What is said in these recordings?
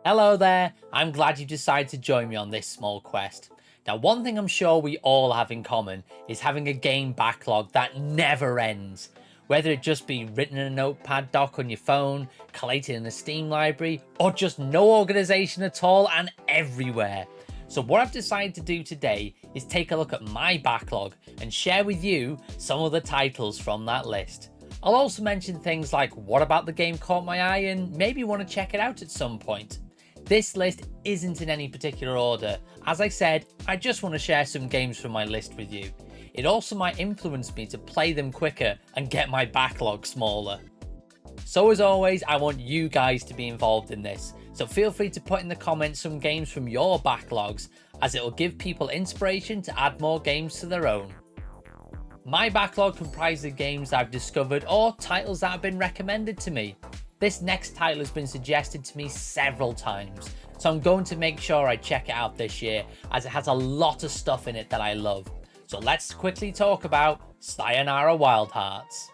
Hello there, I'm glad you decided to join me on this small quest. Now, one thing I'm sure we all have in common is having a game backlog that never ends. Whether it just be written in a notepad doc on your phone, collated in a Steam library, or just no organization at all and everywhere. So what I've decided to do today is take a look at my backlog and share with you some of the titles from that list. I'll also mention things like what about the game caught my eye and maybe want to check it out at some point. This list isn't in any particular order. As I said, I just want to share some games from my list with you. It also might influence me to play them quicker and get my backlog smaller. So as always, I want you guys to be involved in this. So feel free to put in the comments some games from your backlogs, as it will give people inspiration to add more games to their own. My backlog comprises of games I've discovered or titles that have been recommended to me. This next title has been suggested to me several times, so I'm going to make sure I check it out this year, as it has a lot of stuff in it that I love. So let's quickly talk about Sayonara Wild Hearts.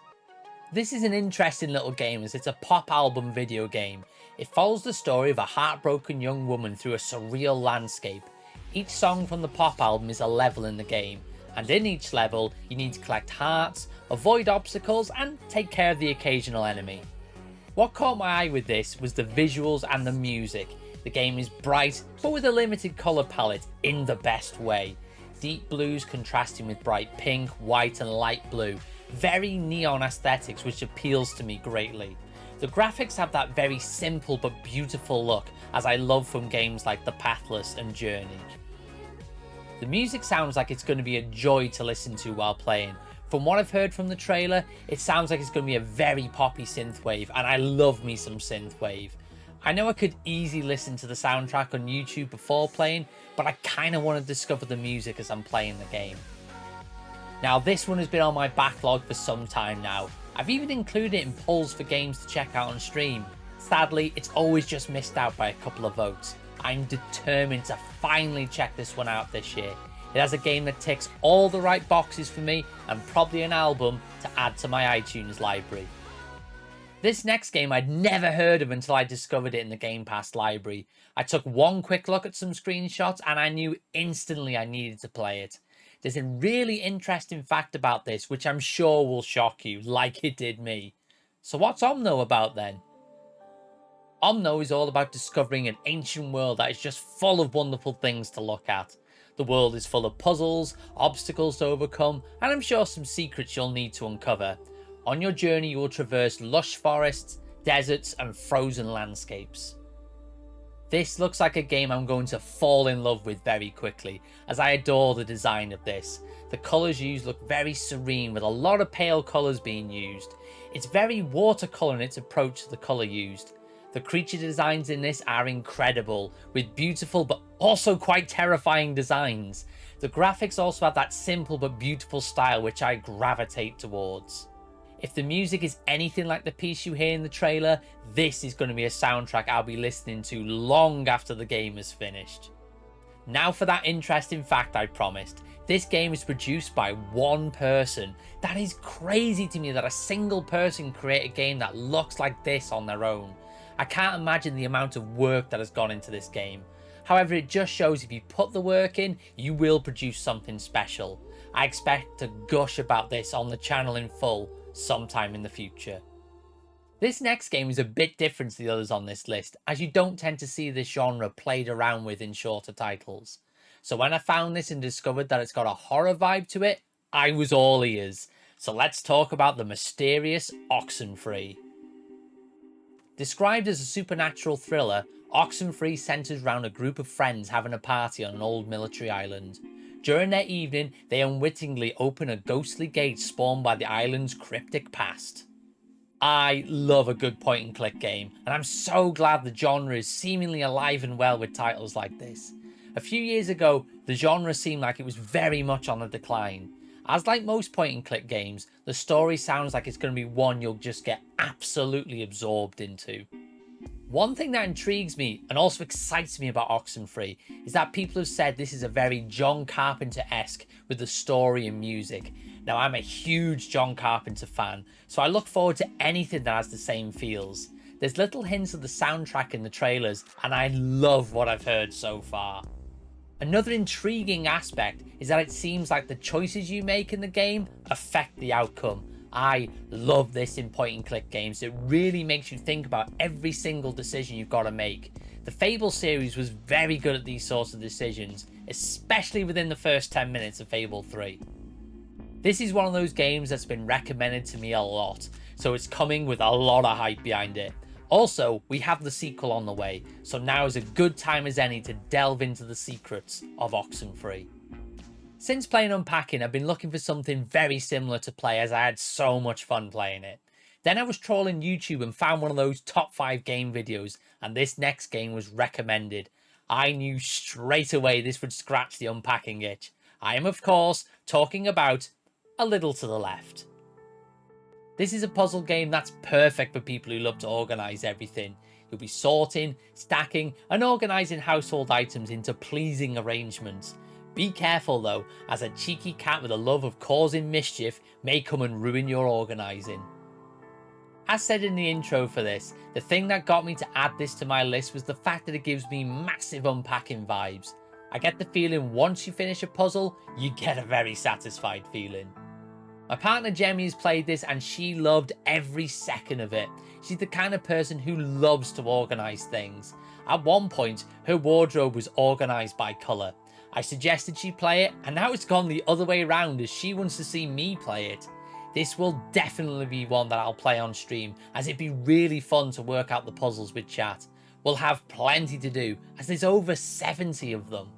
This is an interesting little game as it's a pop album video game. It follows the story of a heartbroken young woman through a surreal landscape. Each song from the pop album is a level in the game, and in each level you need to collect hearts, avoid obstacles and take care of the occasional enemy. What caught my eye with this was the visuals and the music. The game is bright, but with a limited colour palette in the best way. Deep blues contrasting with bright pink, white and light blue. Very neon aesthetics, which appeals to me greatly. The graphics have that very simple but beautiful look, as I love from games like The Pathless and Journey. The music sounds like it's going to be a joy to listen to while playing. From what I've heard from the trailer, it sounds like it's going to be a very poppy synthwave, and I love me some synthwave. I know I could easily listen to the soundtrack on YouTube before playing, but I kind of want to discover the music as I'm playing the game. Now, this one has been on my backlog for some time now. I've even included it in polls for games to check out on stream. Sadly, it's always just missed out by a couple of votes. I'm determined to finally check this one out this year. It has a game that ticks all the right boxes for me, and probably an album to add to my iTunes library. This next game I'd never heard of until I discovered it in the Game Pass library. I took one quick look at some screenshots and I knew instantly I needed to play it. There's a really interesting fact about this which I'm sure will shock you, like it did me. So what's Omno about then? Omno is all about discovering an ancient world that is just full of wonderful things to look at. The world is full of puzzles, obstacles to overcome, and I'm sure some secrets you'll need to uncover. On your journey, you will traverse lush forests, deserts, and frozen landscapes. This looks like a game I'm going to fall in love with very quickly, as I adore the design of this. The colours used look very serene, with a lot of pale colours being used. It's very watercolour in its approach to the colour used. The creature designs in this are incredible, with beautiful but also quite terrifying designs. The graphics also have that simple but beautiful style which I gravitate towards. If the music is anything like the piece you hear in the trailer, this is going to be a soundtrack I'll be listening to long after the game is finished. Now for that interesting fact I promised. This game is produced by one person. That is crazy to me that a single person can create a game that looks like this on their own. I can't imagine the amount of work that has gone into this game. However, it just shows if you put the work in, you will produce something special. I expect to gush about this on the channel in full sometime in the future. This next game is a bit different to the others on this list, as you don't tend to see this genre played around with in shorter titles. So when I found this and discovered that it's got a horror vibe to it, I was all ears. So let's talk about the mysterious Oxenfree. Described as a supernatural thriller, Oxenfree centres around a group of friends having a party on an old military island. During their evening, they unwittingly open a ghostly gate spawned by the island's cryptic past. I love a good point and click game, and I'm so glad the genre is seemingly alive and well with titles like this. A few years ago, the genre seemed like it was very much on the decline. As like most point and click games, the story sounds like it's going to be one you'll just get absolutely absorbed into. One thing that intrigues me and also excites me about Oxenfree is that people have said this is a very John Carpenter-esque with the story and music. Now, I'm a huge John Carpenter fan, so I look forward to anything that has the same feels. There's little hints of the soundtrack in the trailers, and I love what I've heard so far. Another intriguing aspect is that it seems like the choices you make in the game affect the outcome. I love this in point and click games. It really makes you think about every single decision you've got to make. The Fable series was very good at these sorts of decisions, especially within the first 10 minutes of Fable 3. This is one of those games that's been recommended to me a lot, so it's coming with a lot of hype behind it. Also, we have the sequel on the way, so now is a good time as any to delve into the secrets of Oxenfree. Since playing Unpacking, I've been looking for something very similar to play as I had so much fun playing it. Then I was trolling YouTube and found one of those top 5 game videos, and this next game was recommended. I knew straight away this would scratch the Unpacking itch. I am of course talking about A Little to the Left. This is a puzzle game that's perfect for people who love to organise everything. You'll be sorting, stacking and organising household items into pleasing arrangements. Be careful though, as a cheeky cat with a love of causing mischief may come and ruin your organising. As said in the intro for this, the thing that got me to add this to my list was the fact that it gives me massive Unpacking vibes. I get the feeling once you finish a puzzle, you get a very satisfied feeling. My partner Jemmy has played this and she loved every second of it. She's the kind of person who loves to organise things. At one point, her wardrobe was organised by colour. I suggested she play it, and now it's gone the other way around as she wants to see me play it. This will definitely be one that I'll play on stream, as it'd be really fun to work out the puzzles with chat. We'll have plenty to do, as there's over 70 of them.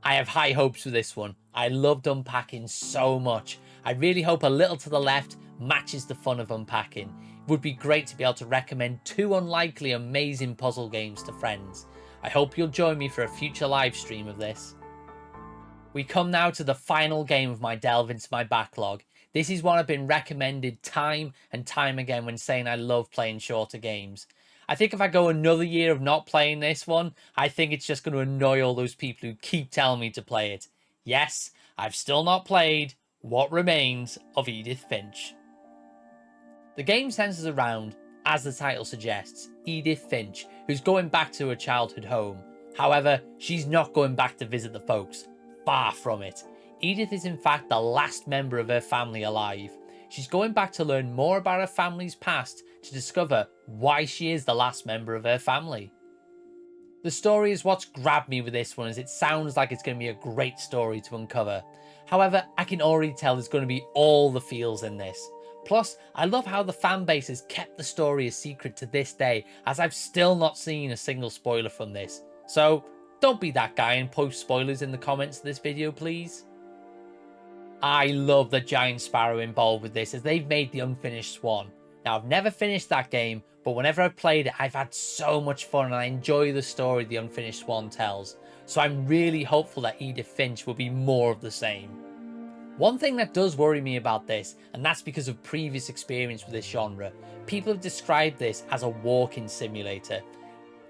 I have high hopes for this one. I loved Unpacking so much. I really hope A Little to the Left matches the fun of Unpacking. It would be great to be able to recommend 2 unlikely amazing puzzle games to friends. I hope you'll join me for a future live stream of this. We come now to the final game of my delve into my backlog. This is one I've been recommended time and time again when saying I love playing shorter games. I think if I go another year of not playing this one, I think it's just going to annoy all those people who keep telling me to play it. Yes, I've still not played What Remains of Edith Finch. The game centers around, as the title suggests, Edith Finch, who's going back to her childhood home. However, she's not going back to visit the folks. Far from it. Edith is in fact the last member of her family alive. She's going back to learn more about her family's past to discover why she is the last member of her family. The story is what's grabbed me with this one, as it sounds like it's going to be a great story to uncover. However, I can already tell there's going to be all the feels in this. Plus, I love how the fanbase has kept the story a secret to this day, as I've still not seen a single spoiler from this. So, don't be that guy and post spoilers in the comments of this video, please. I love the Giant Sparrow involved with this, as they've made the Unfinished Swan. Now, I've never finished that game, but whenever I've played it, I've had so much fun and I enjoy the story the Unfinished Swan tells. So I'm really hopeful that Edith Finch will be more of the same. One thing that does worry me about this, and that's because of previous experience with this genre, people have described this as a walking simulator.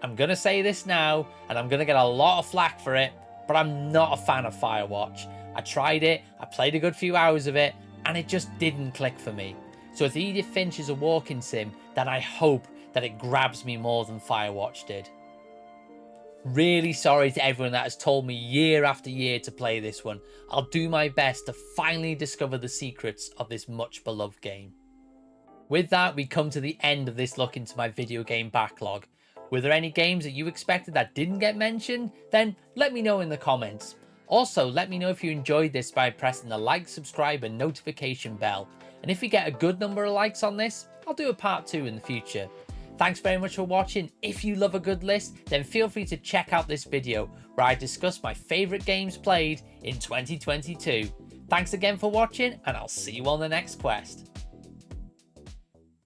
I'm going to say this now, and I'm going to get a lot of flack for it, but I'm not a fan of Firewatch. I tried it, I played a good few hours of it, and it just didn't click for me. So if Edith Finch is a walking sim, then I hope that it grabs me more than Firewatch did. Really sorry to everyone that has told me year after year to play this one. I'll do my best to finally discover the secrets of this much beloved game. With that, we come to the end of this look into my video game backlog. Were there any games that you expected that didn't get mentioned? Then let me know in the comments. Also, let me know if you enjoyed this by pressing the like, subscribe and notification bell. And if we get a good number of likes on this, I'll do a part 2 in the future. Thanks very much for watching. If you love a good list, then feel free to check out this video where I discuss my favourite games played in 2022. Thanks again for watching, and I'll see you on the next quest.